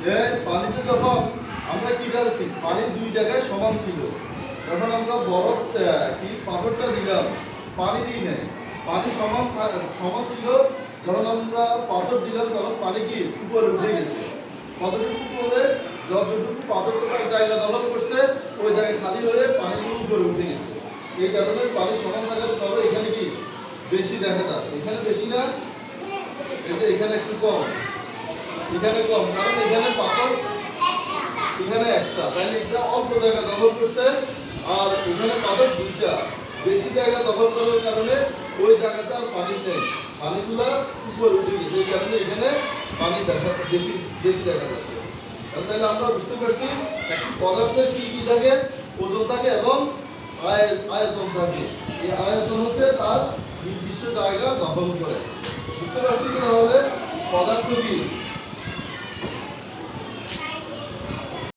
যে পানিতে যখন আমরা কি ঢালছি, পানি দুই জায়গায় সমান ছিল, যখন আমরা বরফ কি পাথরটা দিলাম, পানি দিই নাই, পানি সমান সমান ছিল, যখন আমরা পাথর দিলাম তখন পানি কি উপরে উঠে গেছে। কতটুকু উপরে? যতটুকু পাথরটা জায়গা দখল করছে ওই জায়গায় খালি হয়ে পানিগুলো উপরে উঠে গেছে। এই কারণে পানি সমান থাকার ফলে এখানে কি বেশি দেখা যাচ্ছে, এখানে বেশি না, এই যে এখানে একটু কম, এখানে কম, কারণ এখানে পাথর এখানে একটা, তাহলে এটা অল্প জায়গা দখল করছে, আর এখানে পাথর দুইটা, বেশি জায়গা দখল করার কারণে ওই জায়গাতে আর পানি নেই, পানিগুলা উপরে উঠে গেছে, এই কারণে এখানে পানির বেশি বেশি দেখা যাচ্ছে। তাহলে আমরা বুঝতে পারছি একটি পদার্থের কি কি থাকে, ওজন থাকে এবং আয়তন থাকে। এই আয়তন হচ্ছে তার নির্দিষ্ট জায়গা দখল করে। বুঝতে পারছি কি? তাহলে পদার্থ কি